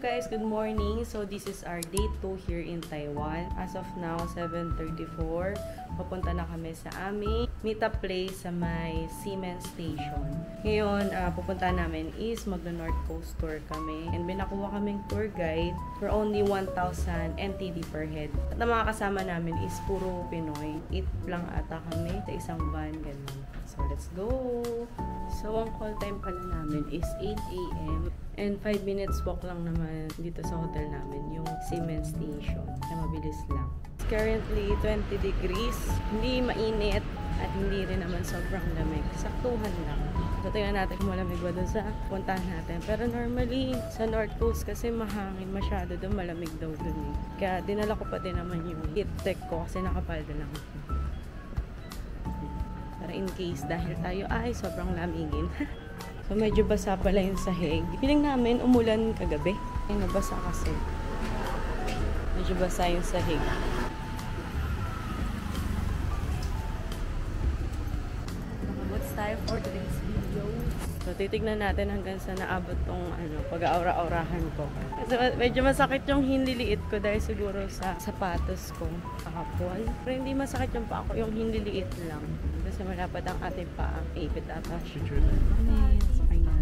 guys, good morning. So this is our day 2 here in Taiwan. As of now, 7:34. Papunta na kami sa aming meetup place sa may Siemens Station. Ngayon, pupunta namin is magno-North Coast tour kami. And binakuha kaming tour guide for only 1,000 NTD per head. At ang mga kasama namin is puro Pinoy. 8 lang ata kami sa isang van. Ganun. So let's go! So ang call time pala namin is 8 AM. And 5 minutes walk lang naman dito sa hotel namin, yung Siemens Station. Kaya mabilis lang. It's currently 20 degrees. Hindi mainit at hindi rin naman sobrang lamig. Saktuhan lang. So tingnan natin kung malamig ba doon sa puntahan natin. Pero normally, sa North Coast kasi mahangin masyado doon. Malamig daw doon eh. Kaya dinala ko pa din naman yung heat tech ko kasi nakapalda lang ako. Para in case dahil tayo ay sobrang lamigin. So, medyo basa pala yung sahig. Feeling namin umulan kagabi. Ay, nabasa kasi. Medyo basa yung sahig. What's time for today's video? So, titignan natin hanggang sa naabot tong pag-aura-aurahan ko. So, medyo masakit yung hinliliit ko dahil siguro sa sapatos ko kahapon. Pero hindi masakit yung paa ko, yung hinliliit lang. Kasi malapad ang ating paa. Ipit ata. Sakay na.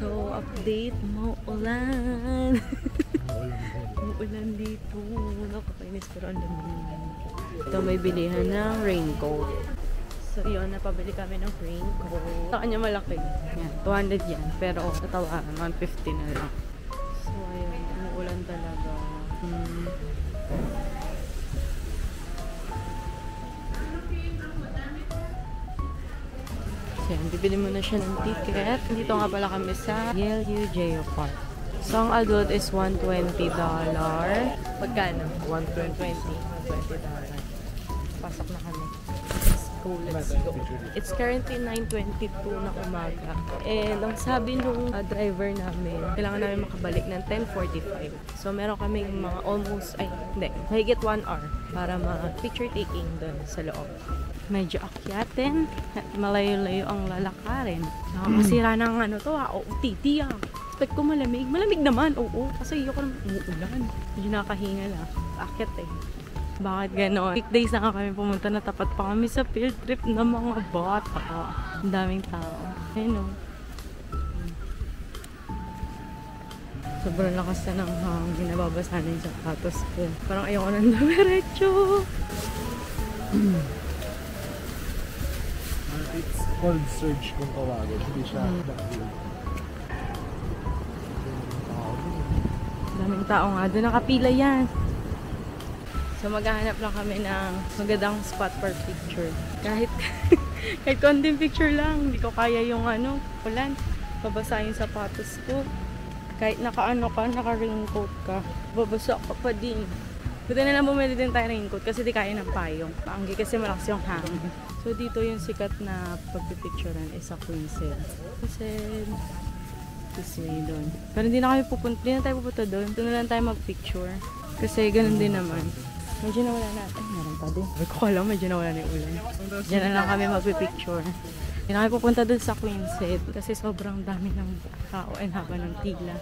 So, update, maulan. Maulan dito. Nakakainis pero ang lamig. Ito may bilihan ng raincoat. So, yun. Napabili kami ng raincoat. Sa kanya malaki. Yan. 200 yan. Pero natawaran. 150 na lang. So, ayun. Umuulan talaga. So, yan. Bibili mo na siya ng ticket. Dito nga pala kami sa Yale Geopark. So, ang adult is $120. Pagkano? $120. Pasok na kami. Let's go. It's currently 9:22 na umaga. And ang sabi nung driver namin, kailangan namin makabalik ng 10:45. So, meron kaming mga mahigit 1 hour para ma-picture taking doon sa loob. Medyo akyatin at malayo-layo ang lalakarin. Nakakasira ng titi Expect ko malamig. Malamig naman, oo. Kasi ayoko naman umuulan. Medyo nakahinga na. Akyat eh. Bakit gano'n? Weekdays na kami pumunta na tapat pa kami sa field trip ng mga bata. Ang daming tao. Ayun o. Sobrang lakas na ng hangin. Nababasa na yung sapatos ko. Parang ayoko nang dumiretso. It's cold surge kung tawagin. Hindi siya Daming tao nga. Doon nakapila yan. So maghahanap lang kami ng magandang spot for picture. Kahit konting picture lang. Hindi ko kaya yung ulan. Babasa yung sapatos ko. Kahit naka-raincoat ka. Babasa ka pa din. Buti na lang bumili din tayo raincoat kasi di kaya ng payong. Paanggi kasi malakas yung hangin. So dito yung sikat na pagpipicturean is sa Queenshead. Kasi this way doon. Pero hindi na tayo pupunta doon. Doon na lang tayo mag-picture. Kasi ganun din naman. Medyo nawala na. Ay, meron pa din. Hindi ko alam, medyo nawala na yung ulan. Diyan na lang kami mag-picture. Hindi na kami pupunta doon sa Queenshead. Kasi sobrang dami ng tao and haba ng pila.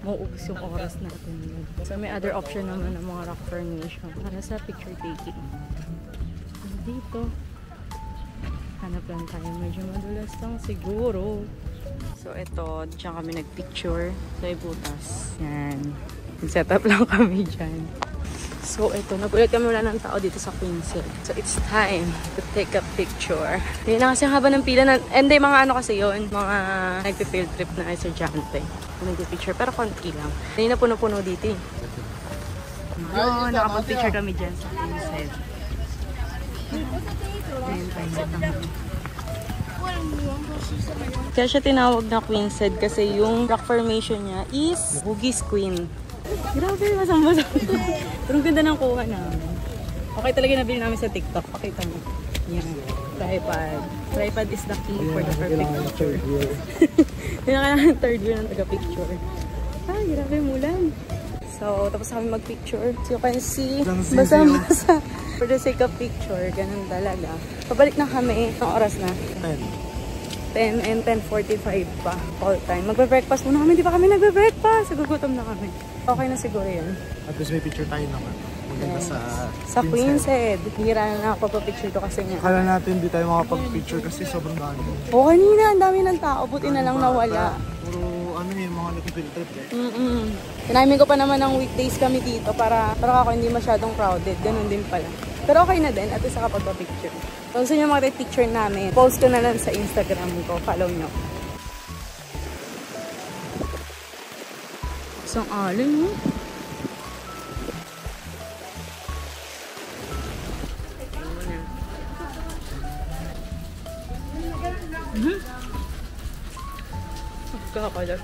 Mauubos yung oras natin yun. So may other option naman ng mga rock formation para sa picture taking. Dito. Hanap lang tayo. Medyo madulas lang siguro. So, ito, diyan kami nagpicture sa ibutas. Yan. Set up lang kami dyan. So, ito, nagulat kami wala ng tao dito sa Queenshead. So, it's time to take a picture. Hindi na kasi haba ng pila. Hindi, mga kasi yun. Mga nagpi-field trip na estudyante. Nagpi-picture, pero konti lang. Hindi na puno-puno dito eh. Oh, nakapag-picture kami dyan sa Queenshead. Ayan, set up kami. Kaya siya tinawag na Queenshead kasi yung rock formation niya is Bugis Queen. Grabe, masang-masang. Pero ang ganda ng kuha namin. Okay talaga nabili namin sa TikTok. Pakita mo. Yan. Tripod. Tripod is the key for the perfect Kailangan ng picture. third wheel. Hindi na kailangan ng third wheel ng taga-picture. Ay, grabe mulan. So, tapos kami mag-picture. So, you can see, basa-basa. For the sake of picture, ganun talaga. Pabalik na kami. Ang oras na? 10 and 10:45 pa. All time. Magbe-breakfast muna kami. Di pa kami nagbe-breakfast. Nagugutom na kami. Okay na siguro yan. At least may picture tayo naman. Maganda sa Queen's Head. Hira na nakapapicture to kasi nga. Akala natin hindi tayo makapag-picture kasi sobrang dami. O kanina, ang dami ng tao. Buti na lang nawala. Puro ano yung mga nag-field trip eh. Tinamin ko pa naman ng weekdays kami dito para ako hindi masyadong crowded. Ganun din pala. Pero okay na din at least nakapagpa-picture. Kung gusto nyo makita picture namin, post ko na lang sa Instagram ko. Follow nyo. Isang alon mo. Kakalat.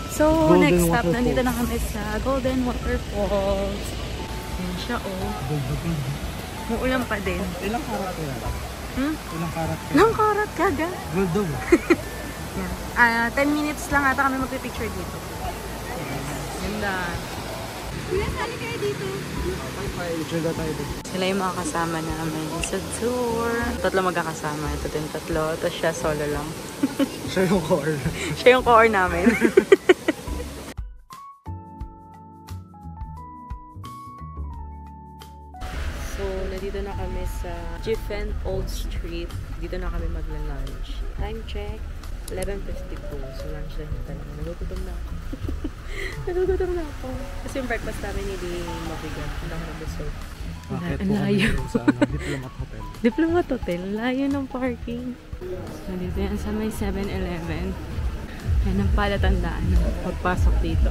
So, Golden next stop, Waterfalls. nandito na kami sa Golden Waterfalls. Yan siya, oh. Muulan pa din. Ilang karat ka yan? Ilang karat ka? Ilang karat ka, ga? Gold daw. 10 minutes lang ata kami magpipicture dito. Ganda. Kuya, sali kayo dito. Picture na tayo dito. Sila yung mga kasama namin sa tour. Tatlo magkakasama. Ito din tatlo. Tapos siya solo lang. Siya yung core. Siya yung core namin. So, nandito na kami sa Jiffen Old Street. Dito na kami magla-lunch. Time check, 11:52. So, lunch na yun talaga. Nagugutom na ako. Nagugutom na ako. Kasi yung breakfast namin hindi mabigat. Hindi ako nabusog. Bakit Ang po layo. kami sa Diplomat Hotel? Diplomat Hotel. Layo ng parking. So, dito yan sa may 7-Eleven. Yan ang palatandaan ng pagpasok dito.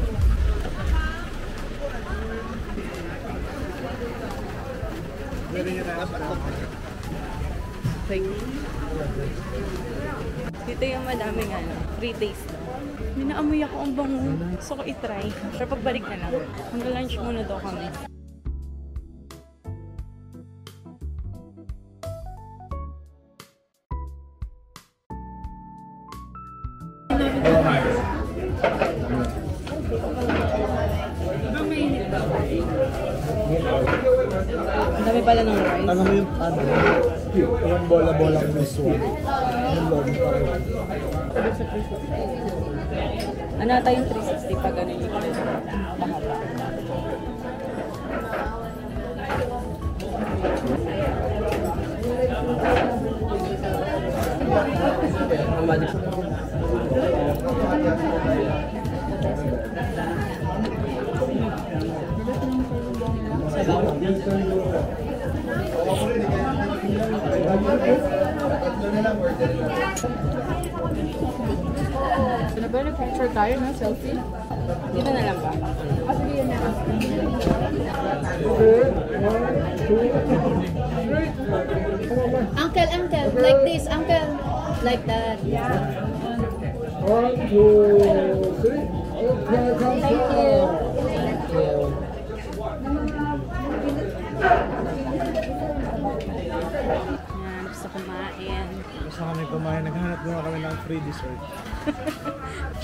Like, dito yung madaming free taste lang. May naamoy ako ang bango. Gusto ko itry. Pero pagbalik na lang. Mag-lunch muna daw kami. Ang dami pala ng rice. Alam mo yung ano? Yung bola-bolang miswa. Yung log. Ano ata yung 360 pag ano yung pahaba? Pwede picture tayo na selfie. Dito na lang ba? Sige yan na. Uncle, uncle, like this, uncle. Like that. Yeah. 1, 2, 3. Thank you. Yan, gusto kumain. Gusto kami kumain. Naghanap muna kami ng free dessert.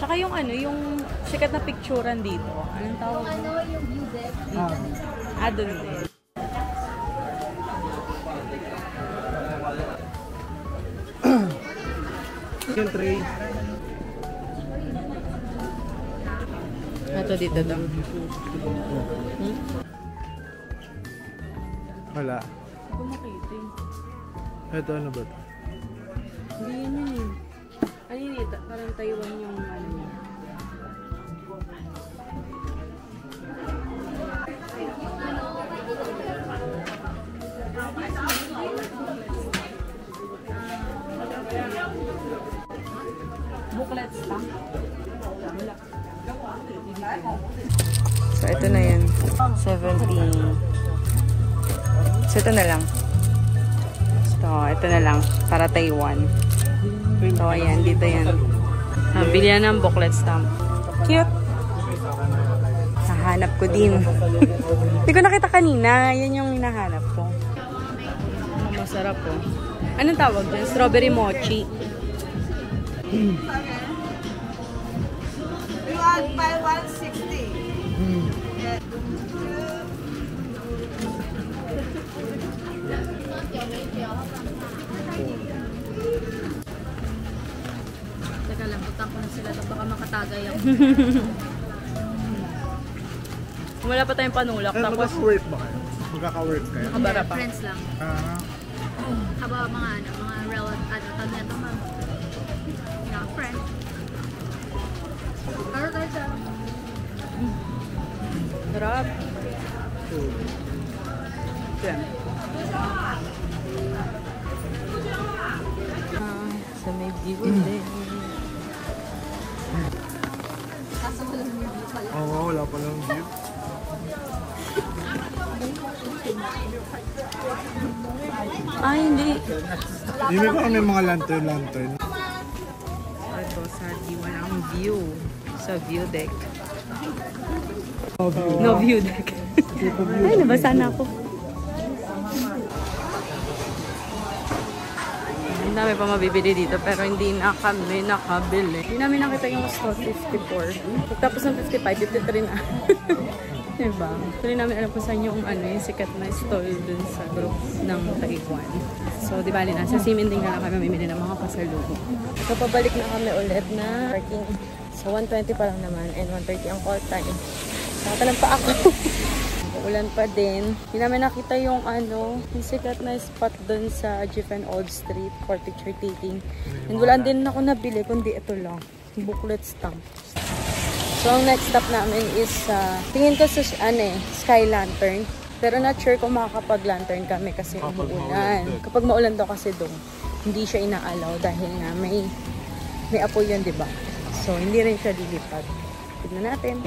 Tsaka yung ano, yung sikat na picturean dito. Anong tawag? Ano yung view deck? Doon din. Yung tray. Ito dito daw. Wala. Hindi ko makita eh. Ito ano ba ito? Hindi yun yun eh. Ano yun eh? Parang Taiwan yung ano niya. Booklets lang. Wala. So, ito na yan. 70. So, ito na lang. So, ito na lang. Para Taiwan. So, ayan. Dito yan. Bili yan ng booklet stamp. Cute. Hahanap ko din. Hindi ko nakita kanina. Yan yung hinahanap ko. Masarap po. Anong tawag dyan? Strawberry mochi. You want buy 160. Teka lang, punta ko na sila doon. Baka makatagay ako. Wala pa tayong panulak. Pero Tapos, magkaka-work ba kayo? Magkaka-work kayo? nakabara pa. Friends lang. Ah, Haba mga relative, tag na ito ma'am. Yeah, friend. Pero tayo siya. Sarap. Yan. Sa may view din. oo, wala pa lang view. Ay, hindi. Hindi ba kami mga lantern? Ito, sadly, walang view. Sa view deck. Oh, view. No view deck. Ay, nabasa na ako. Ang dami pa mabibili dito pero hindi na kami nakabili. Hindi namin nakita yung stall 54. Pagtapos ng 55, 53 na. Diba? Hindi namin alam kung saan yung, yung sikat na stall dun sa group ng Taiwan. So, di ba, nasa Siminding na lang kami mamimili ng mga pasalubong. So, pabalik na kami ulit na parking. So, 1:20 pa lang naman and 1:30 ang call time. Nakatalan pa ako. Ulan pa din. Hindi namin nakita yung yung sikat na spot dun sa Jifen Old Street for picture taking. And wala din ako nabili, kundi ito lang. Booklet stamp. So, ang next stop namin is, tingin ko sa, Sky Lantern. Pero not sure kung makakapag-lantern kami kasi umuulan. Kapag maulan daw kasi doon, hindi siya inaalaw dahil nga may apoy yun, diba? So, hindi rin siya lilipad. Tignan natin.